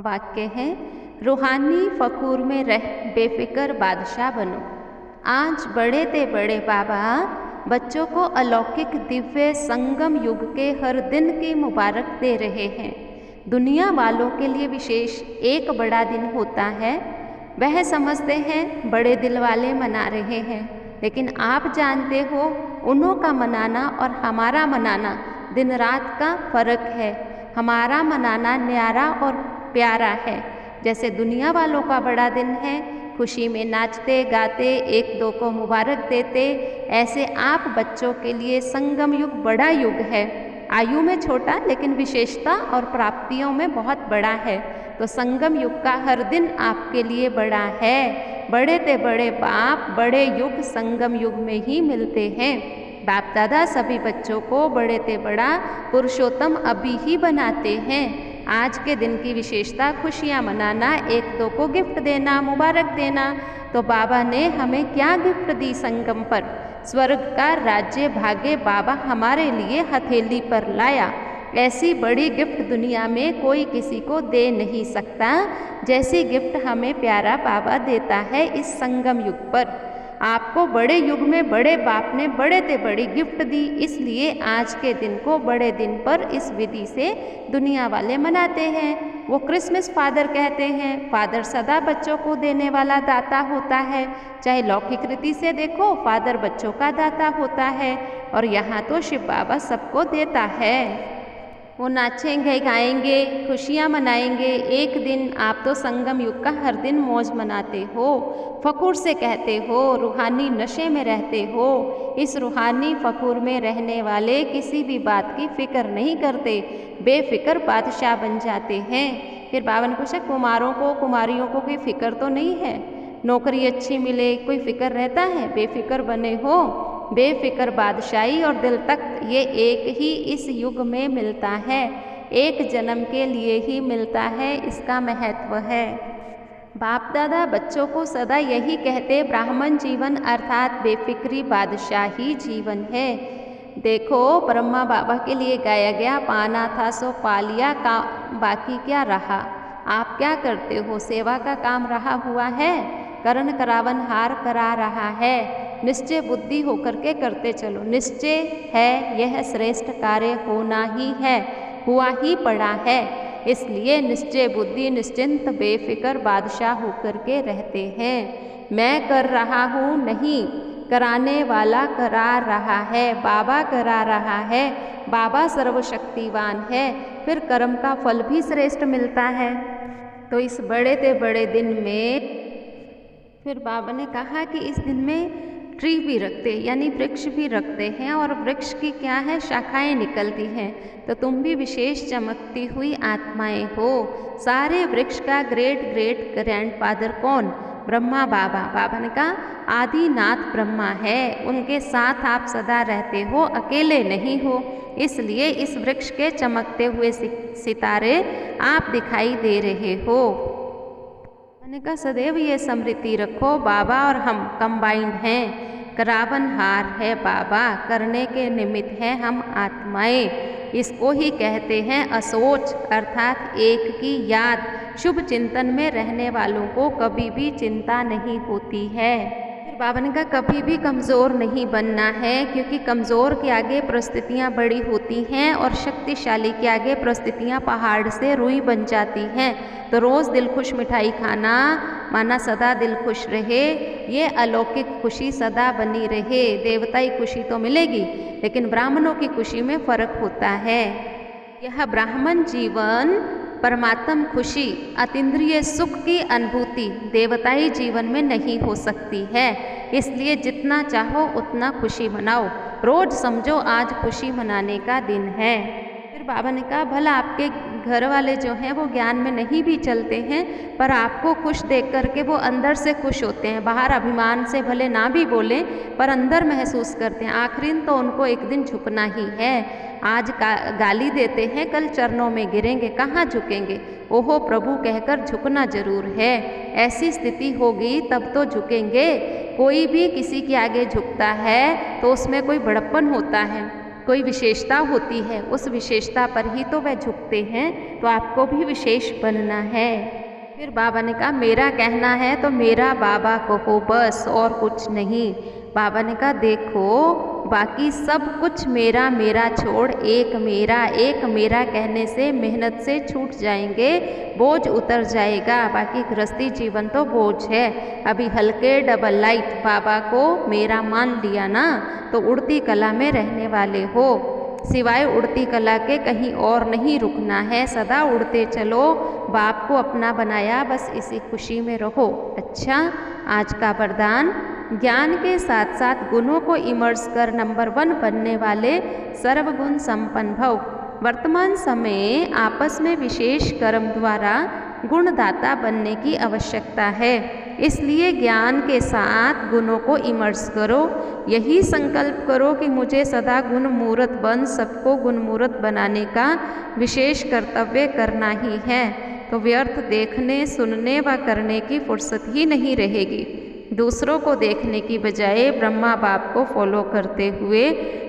वाक्य है, रूहानी फ़कूर में रह बेफिक्र बादशाह बनो। आज बड़े ते बड़े बाबा बच्चों को अलौकिक दिव्य संगम युग के हर दिन की मुबारक दे रहे हैं। दुनिया वालों के लिए विशेष एक बड़ा दिन होता है, वह समझते हैं बड़े दिल वाले मना रहे हैं, लेकिन आप जानते हो उन्हों का मनाना और हमारा मनाना दिन रात का फ़र्क है। हमारा मनाना न्यारा और प्यारा है। जैसे दुनिया वालों का बड़ा दिन है, खुशी में नाचते गाते एक दो को मुबारक देते, ऐसे आप बच्चों के लिए संगम युग बड़ा युग है। आयु में छोटा लेकिन विशेषता और प्राप्तियों में बहुत बड़ा है। तो संगम युग का हर दिन आपके लिए बड़ा है। बड़े ते बड़े बाप बड़े युग संगम युग में ही मिलते हैं। बाप दादा सभी बच्चों को बड़े ते बड़ा पुरुषोत्तम अभी ही बनाते हैं। आज के दिन की विशेषता खुशियाँ मनाना, एक दो को गिफ्ट देना, मुबारक देना। तो बाबा ने हमें क्या गिफ्ट दी संगम पर? स्वर्ग का राज्य भाग्य बाबा हमारे लिए हथेली पर लाया। ऐसी बड़ी गिफ्ट दुनिया में कोई किसी को दे नहीं सकता जैसी गिफ्ट हमें प्यारा बाबा देता है इस संगम युग पर। आपको बड़े युग में बड़े बाप ने बड़े ते बड़ी गिफ्ट दी, इसलिए आज के दिन को बड़े दिन पर इस विधि से दुनिया वाले मनाते हैं। वो क्रिसमस फादर कहते हैं। फादर सदा बच्चों को देने वाला दाता होता है। चाहे लौकिक रीति से देखो, फादर बच्चों का दाता होता है, और यहाँ तो शिव बाबा सबको देता है। वो नाचेंगे गाएंगे, खुशियाँ मनाएंगे। एक दिन आप तो संगम युग का हर दिन मौज मनाते हो, फ़कूर से कहते हो, रूहानी नशे में रहते हो। इस रूहानी फ़कूर में रहने वाले किसी भी बात की फ़िक्र नहीं करते, बेफिक्र बादशाह बन जाते हैं। फिर बाबा ने पूछा, कुमारों को कुमारियों को कोई फ़िक्र तो नहीं है? नौकरी अच्छी मिले कोई फ़िक्र रहता है? बेफिक्र बने हो। बेफिक्र बादशाही और दिल तक ये एक ही इस युग में मिलता है, एक जन्म के लिए ही मिलता है, इसका महत्व है। बाप दादा बच्चों को सदा यही कहते, ब्राह्मण जीवन अर्थात बेफिक्री बादशाही जीवन है। देखो ब्रह्मा बाबा के लिए गाया गया, पाना था सो पा लिया, का बाकी क्या रहा। आप क्या करते हो? सेवा का काम रहा हुआ है, करण करावन हार करा रहा है। निश्चय बुद्धि होकर के करते चलो। निश्चय है यह श्रेष्ठ कार्य होना ही है, हुआ ही पड़ा है। इसलिए निश्चय बुद्धि निश्चिंत बेफिक्र बादशाह होकर के रहते हैं। मैं कर रहा हूँ नहीं, कराने वाला करा रहा है, बाबा करा रहा है। बाबा सर्वशक्तिवान है, फिर कर्म का फल भी श्रेष्ठ मिलता है। तो इस बड़े ते बड़े दिन में फिर बाबा ने कहा कि इस दिन में ट्री भी रखते, यानी वृक्ष भी रखते हैं, और वृक्ष की क्या है, शाखाएं निकलती हैं। तो तुम भी विशेष चमकती हुई आत्माएं हो। सारे वृक्ष का ग्रेट ग्रेट ग्रैंडफादर कौन? ब्रह्मा बाबा। बाबा ने कहा आदिनाथ ब्रह्मा है, उनके साथ आप सदा रहते हो, अकेले नहीं हो। इसलिए इस वृक्ष के चमकते हुए सितारे आप दिखाई दे रहे हो। मैंने कहा सदैव ये स्मृति रखो, बाबा और हम कंबाइंड हैं। करावन हार है बाबा, करने के निमित्त हैं हम आत्माएं। इसको ही कहते हैं असोच, अर्थात एक की याद। शुभ चिंतन में रहने वालों को कभी भी चिंता नहीं होती है। फिर बाबा ने कहा कभी भी कमज़ोर नहीं बनना है, क्योंकि कमज़ोर के आगे परिस्थितियाँ बड़ी होती हैं और शक्तिशाली के आगे परिस्थितियाँ पहाड़ से रुई बन जाती हैं। तो रोज़ दिल खुश मिठाई खाना, माना सदा दिल खुश रहे, ये अलौकिक खुशी सदा बनी रहे। देवताई खुशी तो मिलेगी, लेकिन ब्राह्मणों की खुशी में फ़र्क होता है। यह ब्राह्मण जीवन परमात्म खुशी, अतीन्द्रिय सुख की अनुभूति देवताई जीवन में नहीं हो सकती है। इसलिए जितना चाहो उतना खुशी मनाओ। रोज़ समझो आज खुशी मनाने का दिन है। फिर बाबा ने कहा भला आपके घर वाले जो हैं वो ज्ञान में नहीं भी चलते हैं, पर आपको खुश देख करके वो अंदर से खुश होते हैं। बाहर अभिमान से भले ना भी बोलें, पर अंदर महसूस करते हैं आखिर तो उनको एक दिन झुकना ही है। आज गाली देते हैं, कल चरणों में गिरेंगे, कहाँ झुकेंगे? ओहो प्रभु कहकर झुकना जरूर है। ऐसी स्थिति होगी तब तो झुकेंगे। कोई भी किसी के आगे झुकता है तो उसमें कोई बड़प्पन होता है। कोई विशेषता होती है, उस विशेषता पर ही तो वह झुकते हैं। तो आपको भी विशेष बनना है। फिर बाबा ने कहा मेरा कहना है तो मेरा बाबा कहो बस, और कुछ नहीं। बाबा ने कहा देखो बाकी सब कुछ मेरा मेरा छोड़ एक मेरा कहने से मेहनत से छूट जाएंगे, बोझ उतर जाएगा। बाकी गृहस्थी जीवन तो बोझ है। अभी हल्के डबल लाइट बाबा को मेरा मान लिया ना, तो उड़ती कला में रहने वाले हो। सिवाय उड़ती कला के कहीं और नहीं रुकना है, सदा उड़ते चलो। बाप को अपना बनाया, बस इसी खुशी में रहो। अच्छा, आज का वरदान, ज्ञान के साथ साथ गुणों को इमर्स कर नंबर 1 बनने वाले सर्वगुण संपन्न भव। वर्तमान समय आपस में विशेष कर्म द्वारा गुणदाता बनने की आवश्यकता है, इसलिए ज्ञान के साथ गुणों को इमर्स करो। यही संकल्प करो कि मुझे सदा गुण मूर्त बन सबको गुण मूर्त बनाने का विशेष कर्तव्य करना ही है। तो व्यर्थ देखने, सुनने व करने की फुर्सत ही नहीं रहेगी। दूसरों को देखने की बजाय ब्रह्मा बाप को फॉलो करते हुए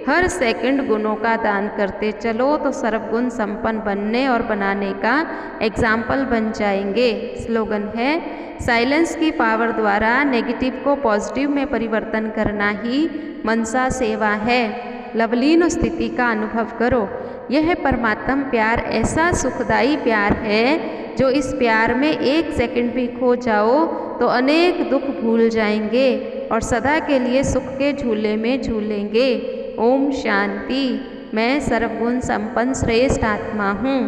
हर सेकंड गुणों का दान करते चलो, तो सर्वगुण संपन्न बनने और बनाने का एग्जाम्पल बन जाएंगे। स्लोगन है, साइलेंस की पावर द्वारा नेगेटिव को पॉजिटिव में परिवर्तन करना ही मनसा सेवा है। लवलीन स्थिति का अनुभव करो। यह परमात्म प्यार ऐसा सुखदाई प्यार है, जो इस प्यार में 1 सेकंड भी खो जाओ तो अनेक दुख भूल जाएंगे और सदा के लिए सुख के झूले में झूलेंगे। ओम शांति। मैं सर्वगुण संपन्न श्रेष्ठ आत्मा हूँ।